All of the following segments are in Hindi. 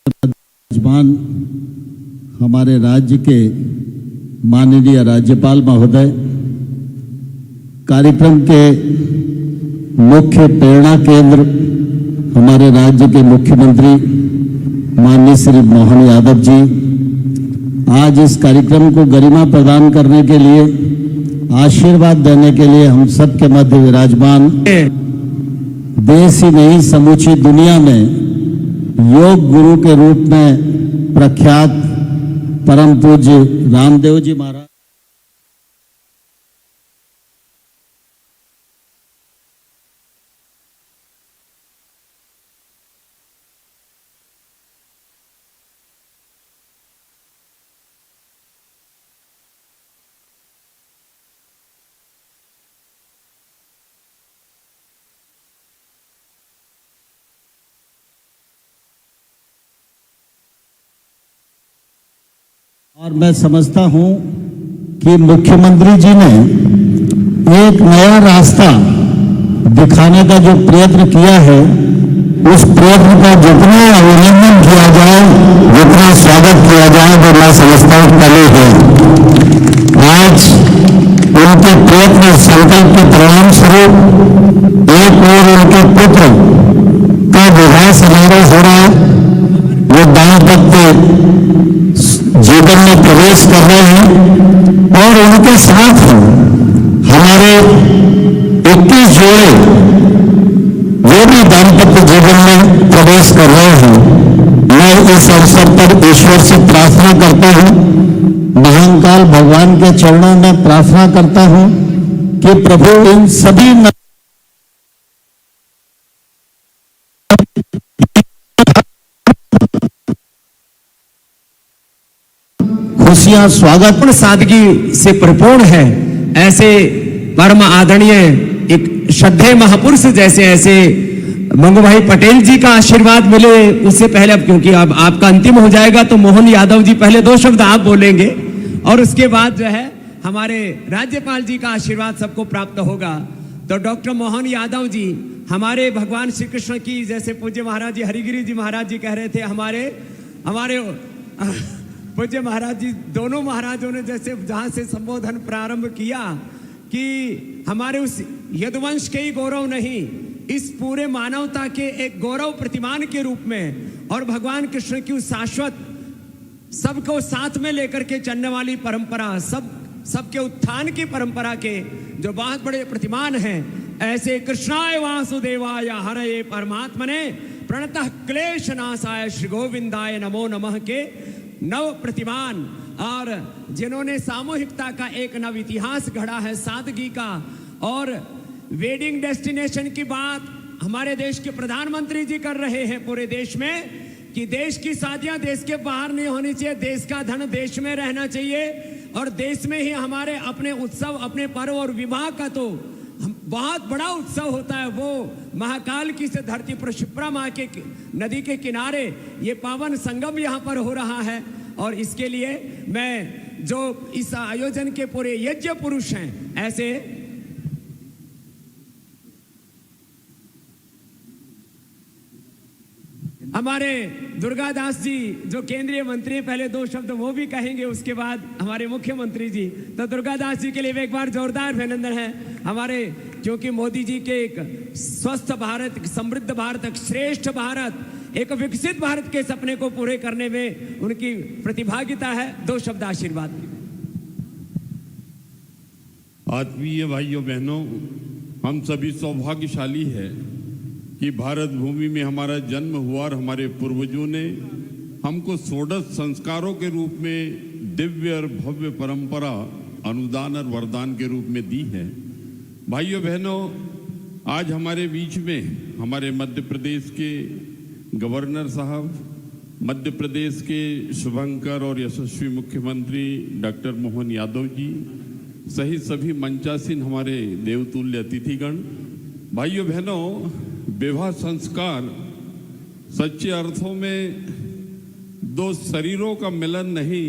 मेजबान हमारे राज्य के माननीय राज्यपाल महोदय, कार्यक्रम के मुख्य प्रेरणा केंद्र हमारे राज्य के मुख्यमंत्री माननीय श्री मोहन यादव जी, आज इस कार्यक्रम को गरिमा प्रदान करने के लिए, आशीर्वाद देने के लिए हम सबके मध्य विराजमान, देश ही नहीं समूची दुनिया में योग गुरु के रूप में प्रख्यात परम पूज्य रामदेव जी महाराज और मैं समझता हूं कि मुख्यमंत्री जी ने एक नया रास्ता दिखाने का जो प्रयत्न किया है, उस प्रयत्न का जितना अभिनंदन किया जाए, जितना स्वागत किया जाए, वो मैं समझता हूं कले है। आज उनके प्रयत्न संकल्प के परिणाम स्वरूप एक और उनके पुत्र का विवाह समारोह हो रहा है। वो दाम्पत्य जीवन में प्रवेश कर रहे हैं और उनके साथ हमारे 21 जोड़े वो भी दाम्पत्य जीवन में प्रवेश कर रहे हैं। मैं इस अवसर पर ईश्वर से प्रार्थना करता हूं, महाकाल भगवान के चरणों में प्रार्थना करता हूं कि प्रभु इन सभी खुशियां स्वागत सादगी से परिपूर्ण है। ऐसे परम आदरणीय एक श्रद्धेय महापुरुष जैसे ऐसे मंगू भाई पटेल जी का आशीर्वाद मिले, उससे पहले, अब क्योंकि अब आपका अंतिम हो जाएगा तो मोहन यादव जी पहले 2 शब्द आप बोलेंगे और उसके बाद जो है हमारे राज्यपाल जी का आशीर्वाद सबको प्राप्त होगा। तो डॉक्टर मोहन यादव जी हमारे भगवान श्री कृष्ण की, जैसे पूज्य महाराज जी हरिगिरी जी महाराज जी कह रहे थे, हमारे पूज्य महाराज जी, दोनों महाराजों ने जैसे जहां से संबोधन प्रारंभ किया कि हमारे उस यदुवंश के ही गौरव नहीं, इस पूरे मानवता के एक गौरव प्रतिमान के रूप में और भगवान कृष्ण की उस शाश्वत सबको साथ में लेकर के चलने वाली परंपरा, सबके उत्थान की परंपरा के जो बहुत बड़े प्रतिमान हैं, ऐसे कृष्णाय वासुदेवाय हरये परमात्मने प्रणतः क्लेश नाशाय श्री गोविंदाय नमो नमः के नव प्रतिमान, और जिन्होंने सामूहिकता का एक नव इतिहास गढ़ा है, सादगी का। और वेडिंग डेस्टिनेशन की बात हमारे देश के प्रधानमंत्री जी कर रहे हैं पूरे देश में कि देश की शादियां देश के बाहर नहीं होनी चाहिए, देश का धन देश में रहना चाहिए और देश में ही हमारे अपने उत्सव, अपने पर्व और विवाह का तो बहुत बड़ा उत्सव होता है। वो महाकाल की से धरती पर शिप्रा माँ के नदी के किनारे ये पावन संगम यहाँ पर हो रहा है और इसके लिए मैं जो इस आयोजन के पूरे यज्ञ पुरुष हैं, ऐसे हमारे दुर्गादास जी जो केंद्रीय मंत्री, पहले 2 शब्द वो भी कहेंगे, उसके बाद हमारे मुख्यमंत्री जी। तो दुर्गादास जी के लिए एक बार जोरदार अभिनंदन है हमारे, क्योंकि मोदी जी के एक स्वस्थ भारत, एक समृद्ध भारत, एक श्रेष्ठ भारत, एक विकसित भारत के सपने को पूरे करने में उनकी प्रतिभागिता है। 2 शब्द आशीर्वाद। आत्मीय भाइयों बहनों, हम सभी सौभाग्यशाली है कि भारत भूमि में हमारा जन्म हुआ और हमारे पूर्वजों ने हमको षोडश संस्कारों के रूप में दिव्य और भव्य परंपरा अनुदान और वरदान के रूप में दी है। भाइयों बहनों, आज हमारे बीच में हमारे मध्य प्रदेश के गवर्नर साहब, मध्य प्रदेश के शुभंकर और यशस्वी मुख्यमंत्री डॉक्टर मोहन यादव जी सहित सभी मंचासीन हमारे देवतुल्य अतिथिगण। भाइयों बहनों, विवाह संस्कार सच्चे अर्थों में 2 शरीरों का मिलन नहीं,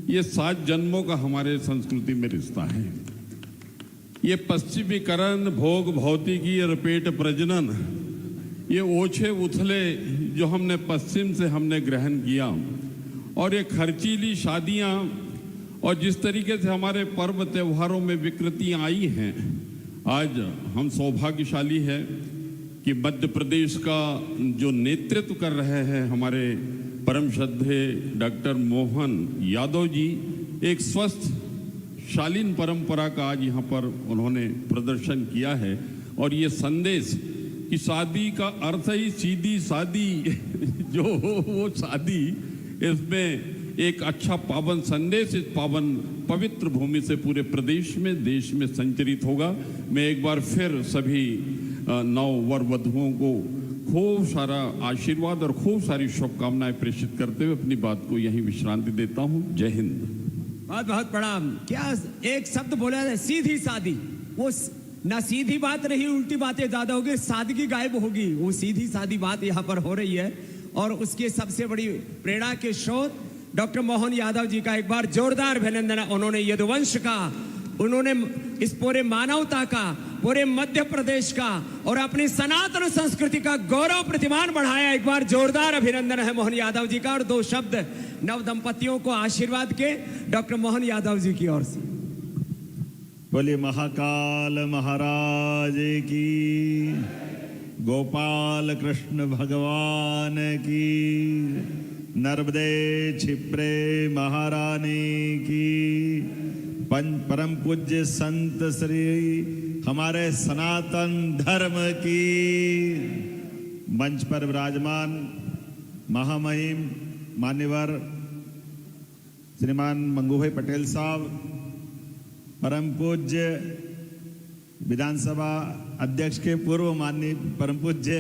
ये 7 जन्मों का हमारे संस्कृति में रिश्ता है। ये पश्चिमीकरण, भोग, भौतिकी और पेट प्रजनन, ये ओछे उथले जो हमने पश्चिम से हमने ग्रहण किया और ये खर्चीली शादियां और जिस तरीके से हमारे पर्व त्योहारों में विकृतियां आई हैं, आज हम सौभाग्यशाली है कि मध्य प्रदेश का जो नेतृत्व कर रहे हैं हमारे परम श्रद्धेय डॉक्टर मोहन यादव जी, एक स्वस्थ शालीन परंपरा का आज यहाँ पर उन्होंने प्रदर्शन किया है। और ये संदेश कि शादी का अर्थ ही सीधी शादी जो वो शादी, इसमें एक अच्छा पावन संदेश इस पावन पवित्र भूमि से पूरे प्रदेश में देश में संचरित होगा। मैं एक बार फिर सभी नव वर वधुओं को खूब सारा आशीर्वाद और खूब सारी शुभकामनाएं प्रेषित करते हुए अपनी बात को यहीं विश्रांति देता हूं। जय हिंद। बहुत बहुत प्रणाम। क्या एक शब्द बोला है, सीधी शादी। वो ना सीधी बात रही, उल्टी बातें ज्यादा होगी, सादगी गायब होगी। वो सीधी सादी बात यहाँ पर हो रही है और उसकी सबसे बड़ी प्रेरणा के स्रोत डॉक्टर मोहन यादव जी का एक बार जोरदार अभिनंदन। उन्होंने यदुवंश का, उन्होंने इस पूरे मानवता का, पूरे मध्य प्रदेश का और अपनी सनातन संस्कृति का गौरव प्रतिमान बढ़ाया। एक बार जोरदार अभिनंदन है मोहन यादव जी का। और दो शब्द नव दंपतियों को आशीर्वाद के डॉक्टर मोहन यादव जी की ओर से। बोलिए महाकाल महाराज की, गोपाल कृष्ण भगवान की, नर्मदे क्षिप्रे महारानी की, परम पूज्य संत श्री हमारे सनातन धर्म की। मंच पर विराजमान महामहिम मान्यवर श्रीमान मंगूभाई पटेल साहब, परम पूज्य विधानसभा अध्यक्ष के पूर्व माननीय परम पूज्य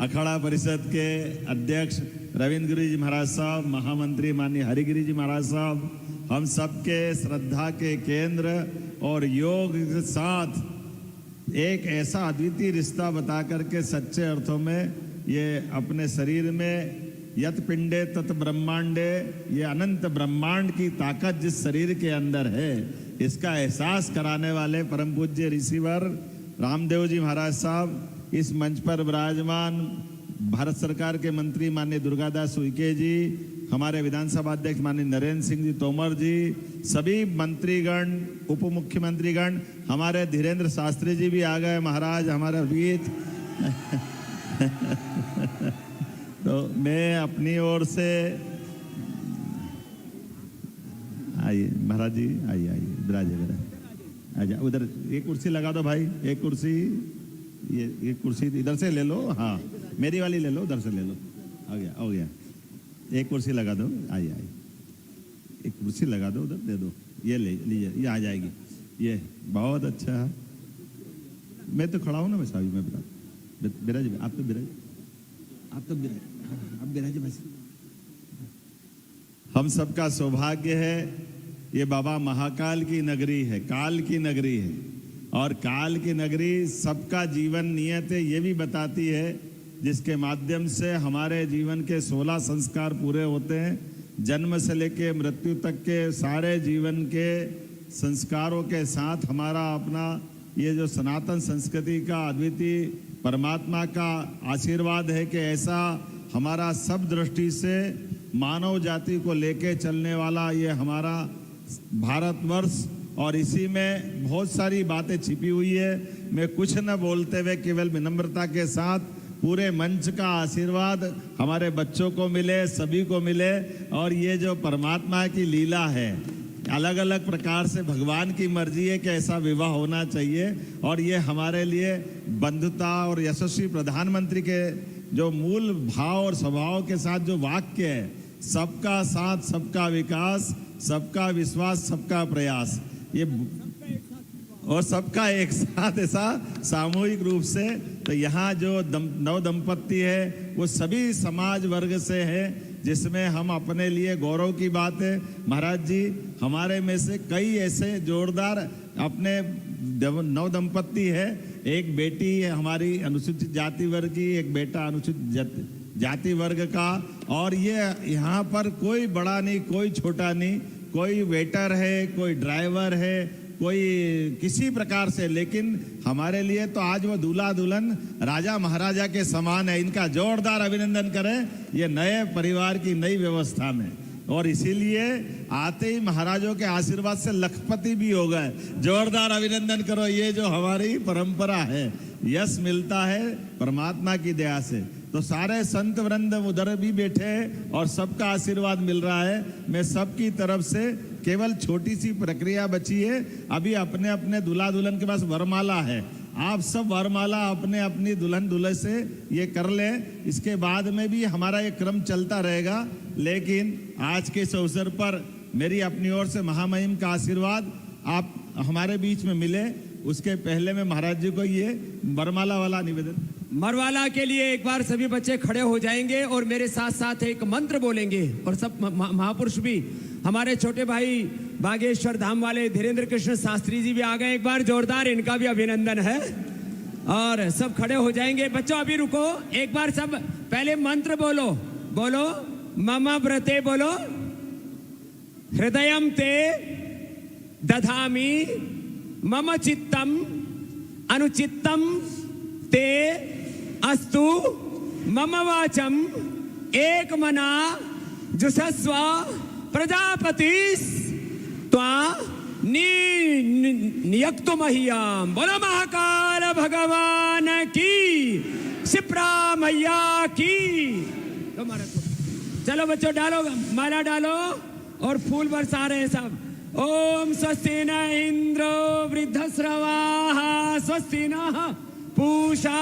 अखाड़ा परिषद के अध्यक्ष रविंद्र गिरी जी महाराज साहब, महामंत्री माननीय हरिगिरी जी महाराज साहब, हम सबके श्रद्धा के केंद्र और योग के साथ एक ऐसा अद्वितीय रिश्ता बता करके सच्चे अर्थों में ये अपने शरीर में यत पिंडे तत ब्रह्मांडे, ये अनंत ब्रह्मांड की ताकत जिस शरीर के अंदर है, इसका एहसास कराने वाले परम पूज्य ऋषिवर रामदेव जी महाराज साहब, इस मंच पर विराजमान भारत सरकार के मंत्री माननीय दुर्गादास उइके जी, हमारे विधानसभा अध्यक्ष माननीय नरेंद्र सिंह जी तोमर जी, सभी मंत्रीगण, उप मुख्यमंत्रीगण, हमारे धीरेन्द्र शास्त्री जी भी आ गए महाराज, हमारा वीर। तो मैं अपनी ओर से, आइए महाराज जी, आइए आइए, विराजे विराज, आजा उधर एक कुर्सी लगा दो भाई, एक कुर्सी, ये एक कुर्सी इधर से ले लो, हाँ मेरी वाली ले लो, उधर से ले लो, हो गया हो गया, एक कुर्सी लगा दो, आइए आइए, एक कुर्सी लगा दो, उधर दे दो, ये ले लीजिए, ये आ जाएगी, ये बहुत अच्छा है। मैं तो खड़ा हूँ ना, मैं साहब मैं बता, बिराज आप तो बिराज, आप तो बिराज, आप बिराज बस। हम सबका सौभाग्य है, ये बाबा महाकाल की नगरी है, काल की नगरी है, और काल की नगरी सबका जीवन नियत है ये भी बताती है, जिसके माध्यम से हमारे जीवन के 16 संस्कार पूरे होते हैं। जन्म से लेके मृत्यु तक के सारे जीवन के संस्कारों के साथ हमारा अपना ये जो सनातन संस्कृति का अद्वितीय परमात्मा का आशीर्वाद है कि ऐसा हमारा सब दृष्टि से मानव जाति को लेके चलने वाला ये हमारा भारतवर्ष, और इसी में बहुत सारी बातें छिपी हुई है। मैं कुछ न बोलते हुए केवल विनम्रता के साथ पूरे मंच का आशीर्वाद हमारे बच्चों को मिले, सभी को मिले, और ये जो परमात्मा की लीला है, अलग अलग प्रकार से भगवान की मर्जी है कि ऐसा विवाह होना चाहिए, और ये हमारे लिए बंधुता और यशस्वी प्रधानमंत्री के जो मूल भाव और स्वभाव के साथ जो वाक्य है, सबका साथ सबका विकास, सबका विश्वास सबका प्रयास, ये और सबका एक साथ ऐसा सामूहिक रूप से, तो यहाँ जो नव दंपत्ति है वो सभी समाज वर्ग से है, जिसमें हम अपने लिए गौरव की बात है। महाराज जी, हमारे में से कई ऐसे जोरदार अपने नव दंपत्ति है, एक बेटी है हमारी अनुसूचित जाति वर्ग की, एक बेटा अनुसूचित जाति वर्ग का, और ये यहाँ पर कोई बड़ा नहीं, कोई छोटा नहीं, कोई वेटर है, कोई ड्राइवर है, कोई किसी प्रकार से, लेकिन हमारे लिए तो आज वो दूल्हा दुल्हन राजा महाराजा के समान है। इनका जोरदार अभिनंदन करें ये नए परिवार की नई व्यवस्था में। और इसीलिए आते ही महाराजों के आशीर्वाद से लखपति भी हो गए। जोरदार अभिनंदन करो, ये जो हमारी परंपरा है, यश मिलता है परमात्मा की दया से। तो सारे संत वृंद उधर भी बैठे और सबका आशीर्वाद मिल रहा है। मैं सबकी तरफ से केवल छोटी सी प्रक्रिया बची है, अभी अपने अपने दूल्हा दुल्हन के पास वरमाला है, आप सब वरमाला अपने अपनी दुल्हन दूल्हे से ये कर लें। इसके बाद में भी हमारा ये क्रम चलता रहेगा, लेकिन आज के इस अवसर पर मेरी अपनी ओर से महामहिम का आशीर्वाद आप हमारे बीच में मिले, उसके पहले मैं महाराज जी को ये वरमाला वाला निवेदन। मरवाला के लिए एक बार सभी बच्चे खड़े हो जाएंगे और मेरे साथ साथ एक मंत्र बोलेंगे और सब महापुरुष भी, हमारे छोटे भाई बागेश्वर धाम वाले धीरेन्द्र कृष्ण शास्त्री जी भी आ गए। एक बार जोरदार इनका भी अभिनंदन है और सब खड़े हो जाएंगे। बच्चों अभी रुको, एक बार सब पहले मंत्र बोलो, बोलो मम व्रते, बोलो हृदयम ते दधामि मम चित्तम अनुचित्तम ते अस्तु मम वाचम एक मना जुषस्व प्रजापतिस त्वा नियक्तु मह्यम। बोलो महाकाल भगवान की, शिप्रा मैया की। चलो बच्चों डालो, माला डालो और फूल बरसा रहे हैं सब। ओम स्वस्ति न इंद्रो वृद्धश्रवाः स्वस्ति नः पूषा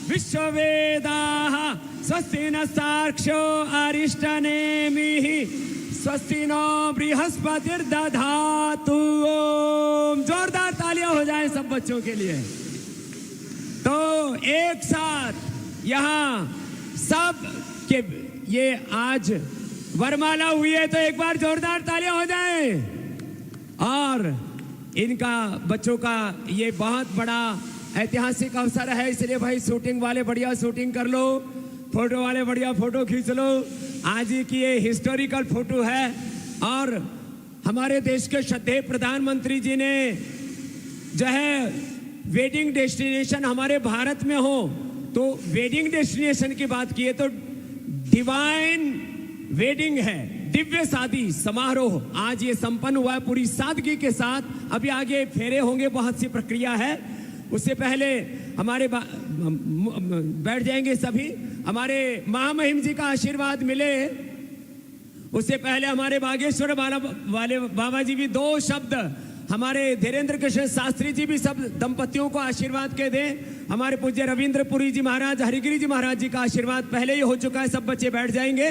विश्ववेदाः स्वस्ति न सार्क्ष्यो अरिष्टनेमिः स्वस्ति नो बृहस्पतिर्दधातु। ओम, जोरदार तालियां हो जाएं सब बच्चों के लिए। तो एक साथ यहाँ सब के ये आज वरमाला हुई है, तो एक बार जोरदार तालियां हो जाएं। और इनका बच्चों का ये बहुत बड़ा ऐतिहासिक अवसर है, इसलिए भाई शूटिंग वाले बढ़िया शूटिंग कर लो, फोटो वाले बढ़िया फोटो खींच लो। आज की ये हिस्टोरिकल फोटो है और हमारे देश के श्रद्धेय प्रधानमंत्री जी ने जो है वेडिंग डेस्टिनेशन हमारे भारत में हो, तो वेडिंग डेस्टिनेशन की बात की है तो डिवाइन वेडिंग है, दिव्य शादी समारोह आज ये संपन्न हुआ है पूरी सादगी के साथ। अभी आगे फेरे होंगे, बहुत सी प्रक्रिया है। उससे पहले हमारे बैठ जाएंगे सभी, हमारे महामहिम जी का आशीर्वाद मिले। उससे पहले हमारे बागेश्वर वाले बाबा जी भी दो शब्द, हमारे धीरेन्द्र कृष्ण शास्त्री जी भी सब दंपतियों को आशीर्वाद के दें। हमारे पूज्य रविंद्रपुरी जी महाराज, हरिगिरी जी महाराज जी का आशीर्वाद पहले ही हो चुका है, सब बच्चे बैठ जाएंगे।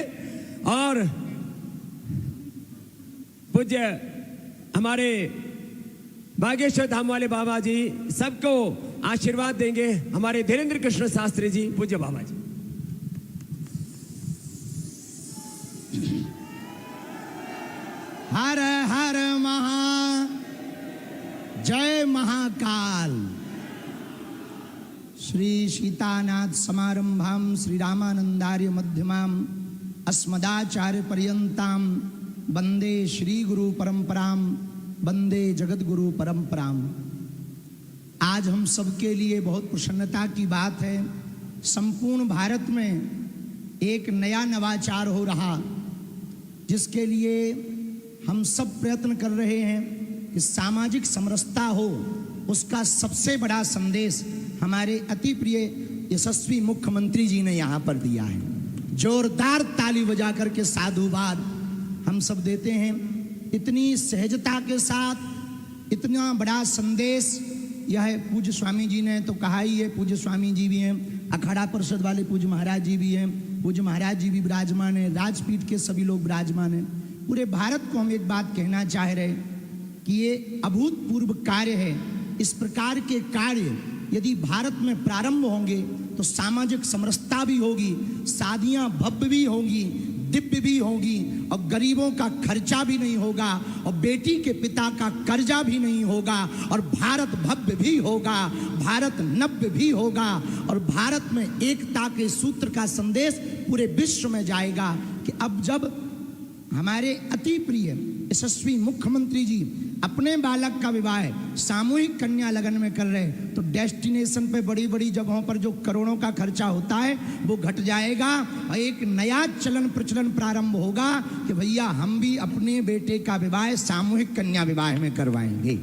और पूज्य हमारे बागेश्वर धाम वाले बाबा जी सबको आशीर्वाद देंगे, हमारे धीरेन्द्र कृष्ण शास्त्री जी पूज्य बाबा जी। हर हर महा जय महाकाल। श्री सीतानाथ समारंभाम श्री रामानंदार्य मध्यमाम अस्मदाचार्य पर्यंताम वंदे श्री गुरु परंपराम वंदे जगत गुरु परंपराम। आज हम सबके लिए बहुत प्रसन्नता की बात है, संपूर्ण भारत में एक नया नवाचार हो रहा, जिसके लिए हम सब प्रयत्न कर रहे हैं कि सामाजिक समरसता हो। उसका सबसे बड़ा संदेश हमारे अति प्रिय यशस्वी मुख्यमंत्री जी ने यहाँ पर दिया है। जोरदार ताली बजा करके साधुवाद हम सब देते हैं। इतनी सहजता के साथ इतना बड़ा संदेश यह पूज्य स्वामी जी ने तो कहा ही है। पूज्य स्वामी जी भी हैं, अखाड़ा परिषद वाले पूज्य महाराज जी भी हैं, पूज्य महाराज जी भी विराजमान है, राजपीठ के सभी लोग विराजमान हैं। पूरे भारत को हम एक बात कहना चाह रहे कि ये अभूतपूर्व कार्य है। इस प्रकार के कार्य यदि भारत में प्रारंभ होंगे तो सामाजिक समरसता भी होगी, शादियां भव्य भी होंगी, दिव्य भी होगी, और गरीबों का खर्चा भी नहीं होगा, और बेटी के पिता का कर्जा भी नहीं होगा, और भारत भव्य भी होगा, भारत नव्य भी होगा, और भारत में एकता के सूत्र का संदेश पूरे विश्व में जाएगा कि अब जब हमारे अति प्रिय यशस्वी मुख्यमंत्री जी अपने बालक का विवाह सामूहिक कन्या लगन में कर रहे, तो डेस्टिनेशन पे बड़ी बड़ी जगहों पर जो करोड़ों का खर्चा होता है वो घट जाएगा और एक नया चलन प्रचलन प्रारंभ होगा कि भैया हम भी अपने बेटे का विवाह सामूहिक कन्या विवाह में करवाएंगे।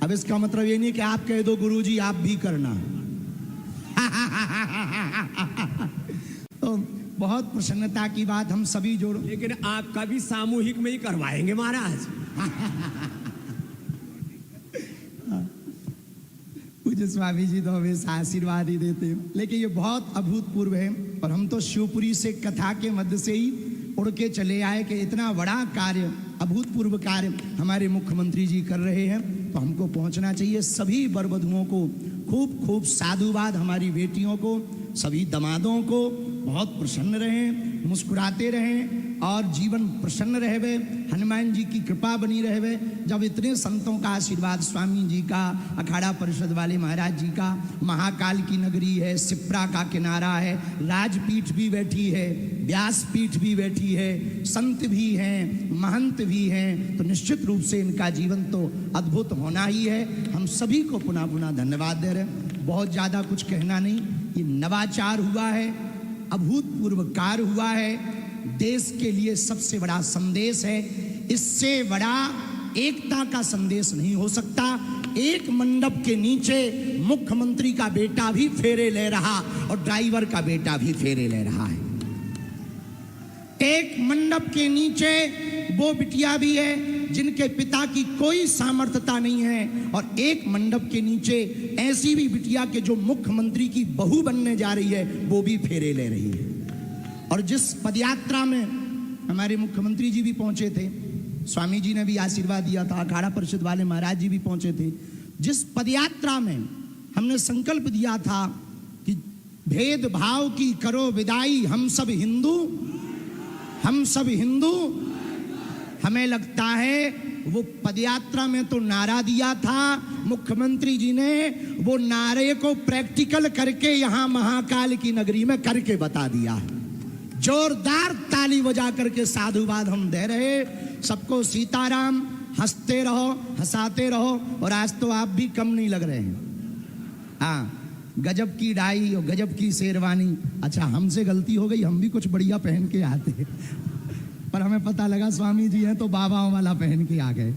अब इसका मतलब ये नहीं कि आप कह दो गुरुजी आप भी करना। तो बहुत प्रसन्नता की बात, हम सभी जोड़ो। लेकिन आपका भी सामूहिक में ही करवाएंगे महाराज। पूज्य स्वामी जी तो हमेशा आशीर्वाद ही देते हैं, लेकिन ये बहुत अभूतपूर्व है। और हम तो शिवपुरी से कथा के मध्य से ही उड़ के चले आए कि इतना बड़ा कार्य, अभूतपूर्व कार्य हमारे मुख्यमंत्री जी कर रहे हैं, तो हमको पहुंचना चाहिए। सभी वर वधुओं को खूब खूब साधुवाद, हमारी बेटियों को, सभी दमादों को बहुत प्रसन्न रहें, मुस्कुराते रहें और जीवन प्रसन्न रहवे, हनुमान जी की कृपा बनी रहवे। जब इतने संतों का आशीर्वाद, स्वामी जी का, अखाड़ा परिषद वाले महाराज जी का, महाकाल की नगरी है, सिप्रा का किनारा है, राजपीठ भी बैठी है, व्यासपीठ भी बैठी है, संत भी हैं, महंत भी हैं, तो निश्चित रूप से इनका जीवन तो अद्भुत होना ही है। हम सभी को पुनः पुनः धन्यवाद दे रहे हैं। बहुत ज़्यादा कुछ कहना नहीं, ये नवाचार हुआ है, अभूतपूर्व कार्य हुआ है, देश के लिए सबसे बड़ा संदेश है। इससे बड़ा एकता का संदेश नहीं हो सकता। एक मंडप के नीचे मुख्यमंत्री का बेटा भी फेरे ले रहा और ड्राइवर का बेटा भी फेरे ले रहा है। एक मंडप के नीचे वो बिटिया भी है जिनके पिता की कोई सामर्थ्यता नहीं है, और एक मंडप के नीचे ऐसी भी बिटिया के जो मुख्यमंत्री की बहू बनने जा रही है, वो भी फेरे ले रही है। और जिस पदयात्रा में हमारे मुख्यमंत्री जी भी पहुंचे थे, स्वामी जी ने भी आशीर्वाद दिया था, अखाड़ा परिषद वाले महाराज जी भी पहुंचे थे, जिस पदयात्रा में हमने संकल्प दिया था कि भेदभाव की करो विदाई, हम सब हिंदू, हम सब हिंदू। हमें लगता है वो पदयात्रा में तो नारा दिया था, मुख्यमंत्री जी ने वो नारे को प्रैक्टिकल करके यहां महाकाल की नगरी में करके बता दिया है। जोरदार ताली बजा करके साधुवाद हम दे रहे। सबको सीताराम, हंसते रहो, हंसाते रहो। और आज तो आप भी कम नहीं लग रहे हैं। हाँ, गजब की डाई और गजब की शेरवानी। अच्छा, हमसे गलती हो गई, हम भी कुछ बढ़िया पहन के आते, पर हमें पता लगा स्वामी जी हैं तो बाबाओं वाला पहन के आ गए।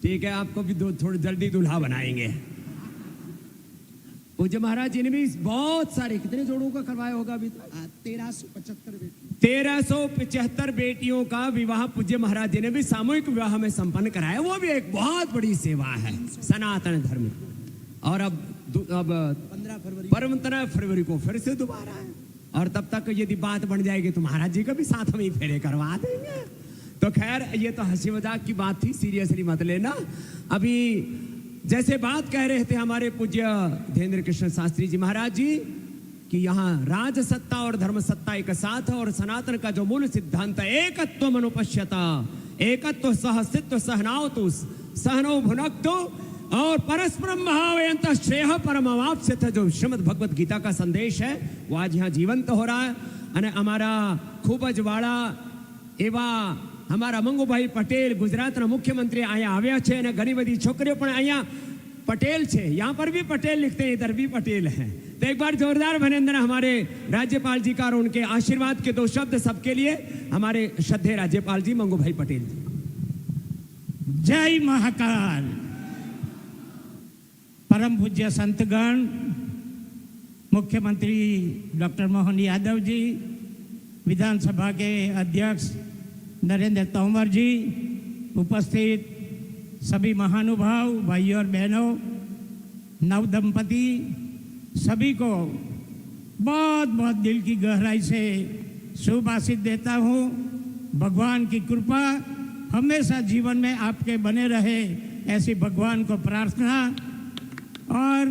ठीक है, आपको भी थोड़ी जल्दी दूल्हा बनाएंगे। पूज्य महाराज जी ने भी बहुत सारे, कितने जोड़ों का करवाया होगा अभी तक? 1375 बेटियों का विवाह पूज्य महाराज जी ने भी सामूहिक विवाह में संपन्न कराया। वो भी एक बहुत बड़ी सेवा है सनातन धर्म। और अब 15 फरवरी को फिर से दोबारा है, और तब तक यदि बात बन जाएगी तो महाराज जी का भी साथ में ही फेरे करवा देंगे। तो खैर, ये तो हंसी मजाक की बात थी, सीरियसली मत लेना। अभी जैसे बात कह रहे थे हमारे पूज्य धीरेन्द्र कृष्ण शास्त्री जी महाराज जी कि यहाँ राज सत्ता और धर्म सत्ता एक साथ है, और सनातन का जो मूल सिद्धांत है एकत्व मनुपश्यता, एकत्व सहस्तित्व सहनावतु सहनौ भुनक्तु और परस्परम भावयंत श्रेय परमवाप्स्यथ, जो श्रीमद् भगवत गीता का संदेश है वो आज यहाँ जीवंत हो रहा है। અને અમારા ખૂબ જ વાળા એવા हमारा मंगूभाई पटेल गुजरात मुख्यमंत्री અહીંયા આવ્યા છે, અને ઘણી બધી છોકરીઓ પણ અહીંયા पटेल छे। यहाँ पर भी पटेल लिखते हैं, इधर भी पटेल हैं। तो एक बार जोरदार अभिनंदन हमारे राज्यपाल जी का और उनके आशीर्वाद के 2 शब्द सबके लिए। हमारे श्रद्धेय राज्यपाल जी मंगूभाई पटेल जी। जय महाकाल। परम पूज्य संतगण, मुख्यमंत्री डॉक्टर मोहन यादव जी, विधानसभा के अध्यक्ष नरेंद्र तोमर जी, उपस्थित सभी महानुभाव भाइयों और बहनों, नव दंपति, सभी को बहुत बहुत दिल की गहराई से शुभ आशीष देता हूँ। भगवान की कृपा हमेशा जीवन में आपके बने रहे, ऐसी भगवान को प्रार्थना। और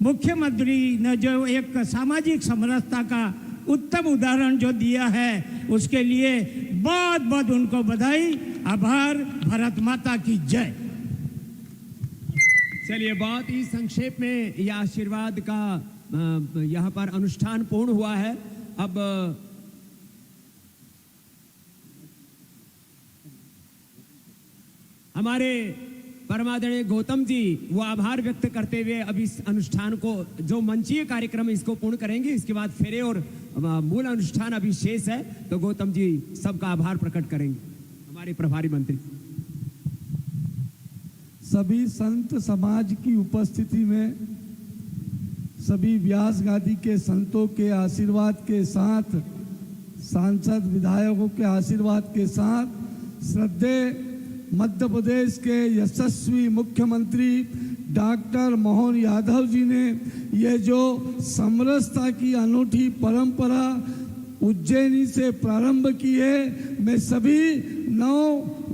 मुख्यमंत्री ने जो एक सामाजिक समरसता का उत्तम उदाहरण जो दिया है, उसके लिए बहुत बहुत उनको बधाई, आभार। भारत माता की जय। चलिए, बहुत ही संक्षेप में यह आशीर्वाद का यहाँ पर अनुष्ठान पूर्ण हुआ है। अब हमारे परमादरणीय गौतम जी वो आभार व्यक्त करते हुए अब इस अनुष्ठान को, जो मंचीय कार्यक्रम है, इसको पूर्ण करेंगे। इसके बाद फेरे और मूल अनुष्ठान अभी शेष है, तो गौतम जी सबका आभार प्रकट करेंगे, हमारे प्रभारी मंत्री। सभी संत समाज की उपस्थिति में, सभी व्यास गादी के संतों के आशीर्वाद के साथ, सांसद विधायकों के आशीर्वाद के साथ, श्रद्धेय मध्य प्रदेश के यशस्वी मुख्यमंत्री डॉक्टर मोहन यादव जी ने ये जो समरसता की अनूठी परंपरा उज्जैनी से प्रारंभ की है, मैं सभी 9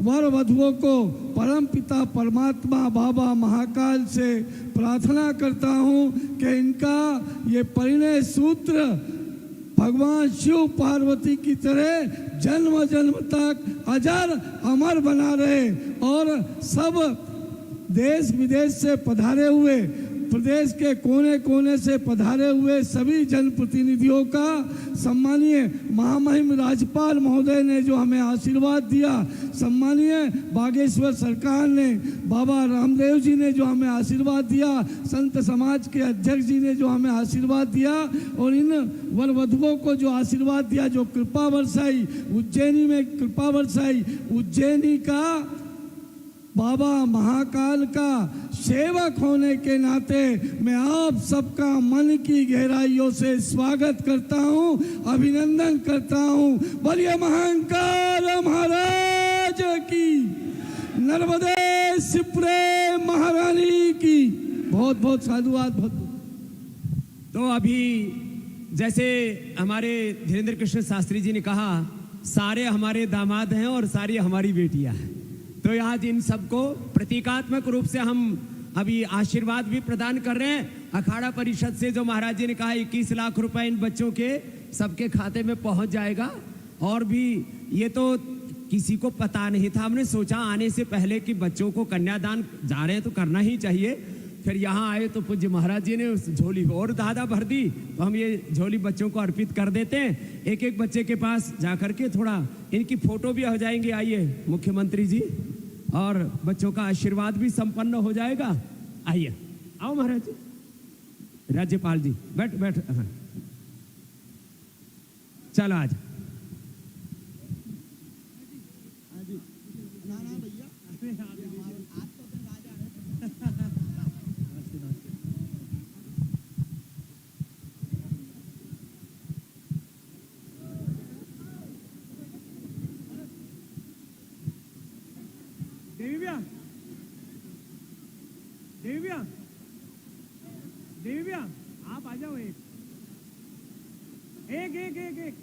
वर वधुओं को परमपिता परमात्मा बाबा महाकाल से प्रार्थना करता हूँ कि इनका ये परिणय सूत्र भगवान शिव पार्वती की तरह जन्म जन्म तक अजर अमर बना रहे और सब देश विदेश से पधारे हुए, प्रदेश के कोने कोने से पधारे हुए सभी जनप्रतिनिधियों का, सम्मानीय महामहिम राज्यपाल महोदय ने जो हमें आशीर्वाद दिया, सम्मानीय बागेश्वर सरकार ने, बाबा रामदेव जी ने जो हमें आशीर्वाद दिया, संत समाज के अध्यक्ष जी ने जो हमें आशीर्वाद दिया, और इन वर वधुओं को जो आशीर्वाद दिया, जो कृपा बरसाई, उज्जैनी में कृपा बरसाई, उज्जैनी का बाबा महाकाल का सेवक होने के नाते मैं आप सबका मन की गहराइयों से स्वागत करता हूं, अभिनंदन करता हूं। बोलिए महाकाल महाराज की, नर्मदे सिप्रे महारानी की बहुत बहुत साधुवाद। बहुत तो अभी जैसे हमारे धीरेन्द्र कृष्ण शास्त्री जी ने कहा, सारे हमारे दामाद हैं और सारी हमारी बेटियां हैं, तो आज इन सबको प्रतीकात्मक रूप से हम अभी आशीर्वाद भी प्रदान कर रहे हैं। अखाड़ा परिषद से जो महाराज जी ने कहा 21 लाख रुपए इन बच्चों के सबके खाते में पहुंच जाएगा, और भी ये तो किसी को पता नहीं था, हमने सोचा आने से पहले कि बच्चों को कन्यादान जा रहे हैं तो करना ही चाहिए। फिर यहाँ आए तो पूज्य महाराज जी ने उस झोली और दादा भर दी, तो हम ये झोली बच्चों को अर्पित कर देते हैं। एक एक बच्चे के पास जाकर के थोड़ा इनकी फोटो भी हो जाएंगे, आइए मुख्यमंत्री जी, और बच्चों का आशीर्वाद भी संपन्न हो जाएगा। आइए, आओ महाराज जी, राज्यपाल जी बैठ बैठ, हाँ चलो आज देवी भैया आप आ जाओ, एक एक एक एक, एक।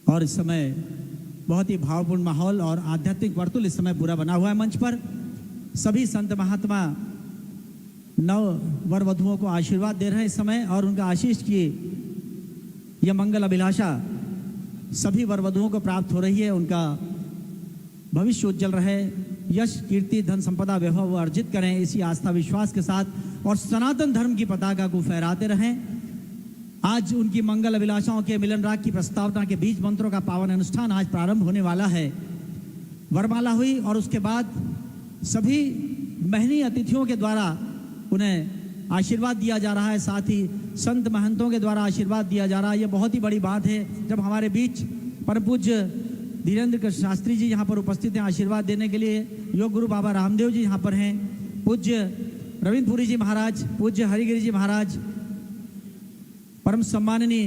और इस समय बहुत ही भावपूर्ण माहौल और आध्यात्मिक वर्तुल इस समय पूरा बना हुआ है। मंच पर सभी संत महात्मा नव वर वधुओं को आशीर्वाद दे रहे हैं इस समय, और उनका आशीष की यह मंगल अभिलाषा सभी वर वधुओं को प्राप्त हो रही है। उनका भविष्य उज्जवल रहे, यश कीर्ति धन संपदा वैभव वो अर्जित करें, इसी आस्था विश्वास के साथ और सनातन धर्म की पताका को फहराते रहें। आज उनकी मंगल अभिलाषाओं के मिलन राग की प्रस्तावना के बीज मंत्रों का पावन अनुष्ठान आज प्रारंभ होने वाला है। वरमाला हुई और उसके बाद सभी महनीय अतिथियों के द्वारा उन्हें आशीर्वाद दिया जा रहा है, साथ ही संत महंतों के द्वारा आशीर्वाद दिया जा रहा है। ये बहुत ही बड़ी बात है जब हमारे बीच परम पूज्य धीरेन्द्र शास्त्री जी यहाँ पर उपस्थित हैं आशीर्वाद देने के लिए। योग गुरु बाबा रामदेव जी यहाँ पर हैं, पूज्य रविंद्रपुरी जी महाराज, पूज्य हरिगिरी जी महाराज, परम सम्माननीय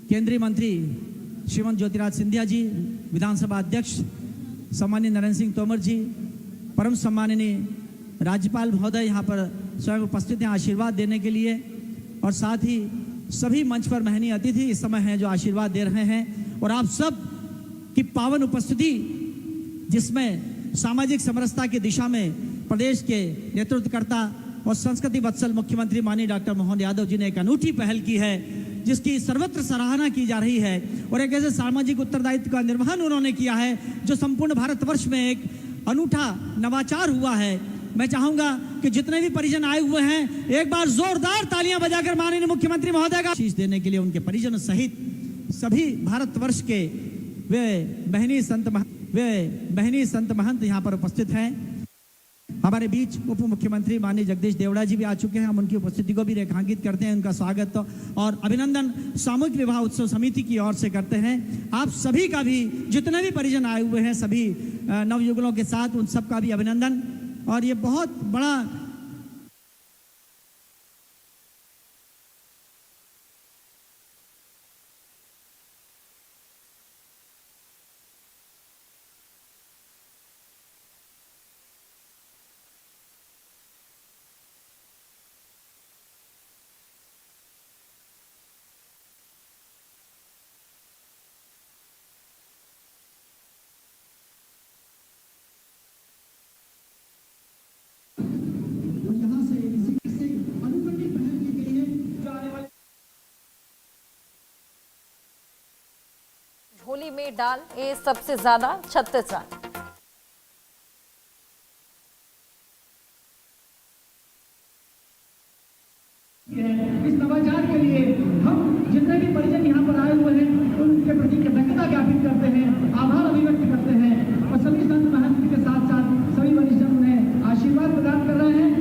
केंद्रीय मंत्री श्रीमंत ज्योतिराज सिंधिया जी, विधानसभा अध्यक्ष सम्माननीय नरेंद्र सिंह तोमर जी, परम सम्माननीय राज्यपाल महोदय यहाँ पर स्वयं उपस्थित हैं आशीर्वाद देने के लिए। और साथ ही सभी मंच पर महनीय अतिथि इस समय हैं जो आशीर्वाद दे रहे हैं। और आप सब की पावन उपस्थिति जिसमें सामाजिक समरसता की दिशा में प्रदेश के नेतृत्वकर्ता और संस्कृति वत्सल मुख्यमंत्री माननीय डॉक्टर मोहन यादव जी ने एक अनूठी पहल की है जिसकी सर्वत्र सराहना की जा रही है। और एक ऐसे सामाजिक उत्तरदायित्व का निर्वहन उन्होंने किया है जो संपूर्ण भारतवर्ष में एक अनूठा नवाचार हुआ है। मैं चाहूंगा कि जितने भी परिजन आए हुए हैं एक बार जोरदार तालियां बजाकर माननीय मुख्यमंत्री महोदय का शीश देने के लिए उनके परिजनों सहित सभी भारतवर्ष के वे बहनी संत महंत यहाँ पर उपस्थित हैं। हमारे बीच उप मुख्यमंत्री माननीय जगदीश देवड़ा जी भी आ चुके हैं। हम उनकी उपस्थिति को भी रेखांकित करते हैं, उनका स्वागत और अभिनंदन सामूहिक विवाह उत्सव समिति की ओर से करते हैं। आप सभी का भी जितने भी परिजन आए हुए हैं सभी नवयुगलों के साथ उन सब का भी अभिनंदन। और ये बहुत बड़ा झोली में डाल ये सबसे ज्यादा 36 रन। इस नवाचार के लिए हम जितने भी परिजन यहाँ पर आए हुए हैं उनके प्रति कृतज्ञता ज्ञापित करते हैं, आभार अभिव्यक्त करते हैं। और सभी संत महंत के साथ साथ सभी वरिष्ठजन उन्हें आशीर्वाद प्रदान कर रहे हैं।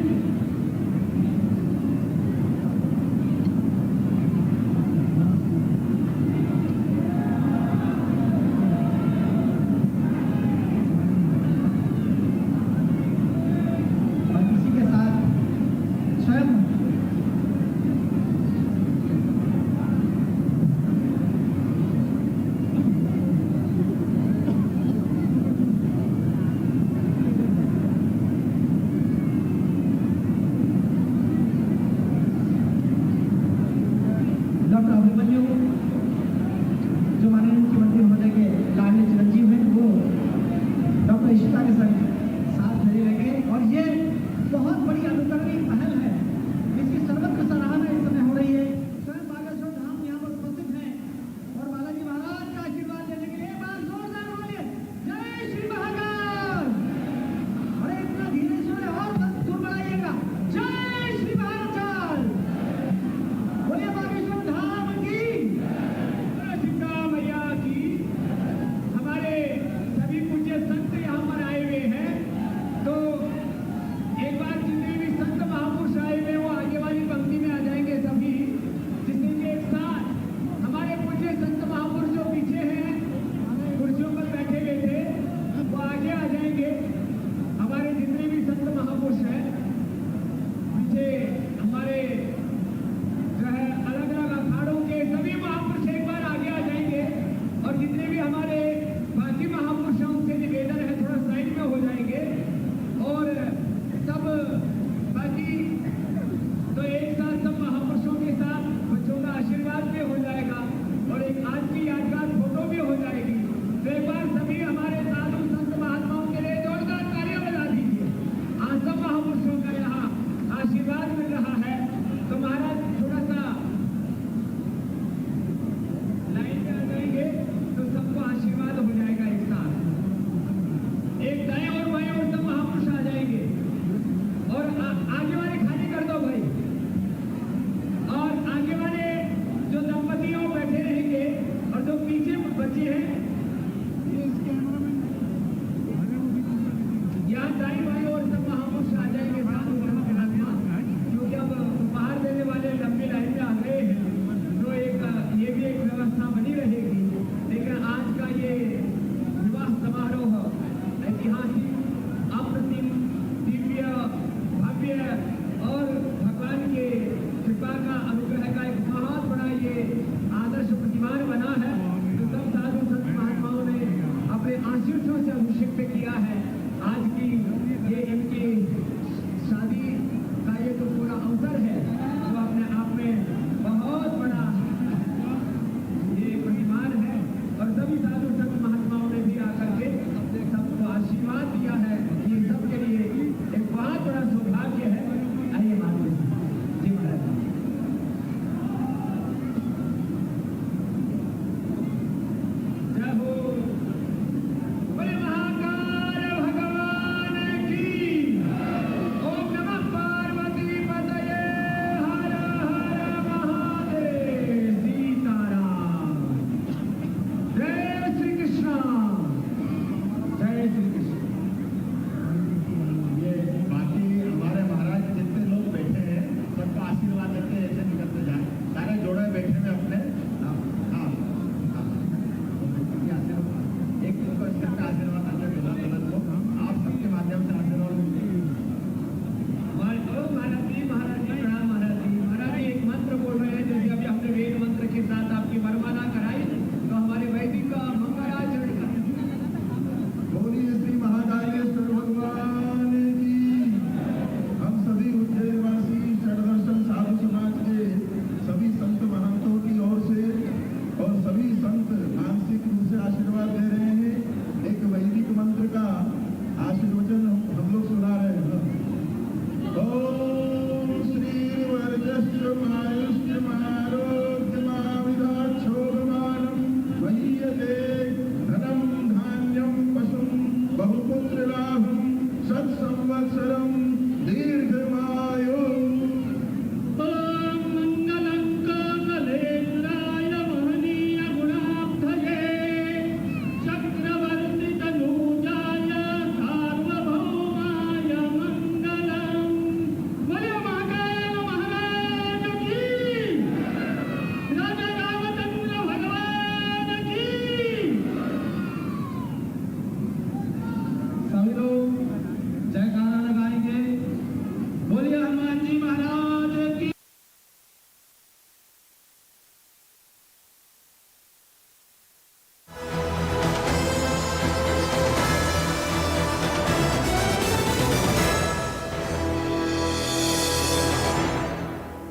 हमारे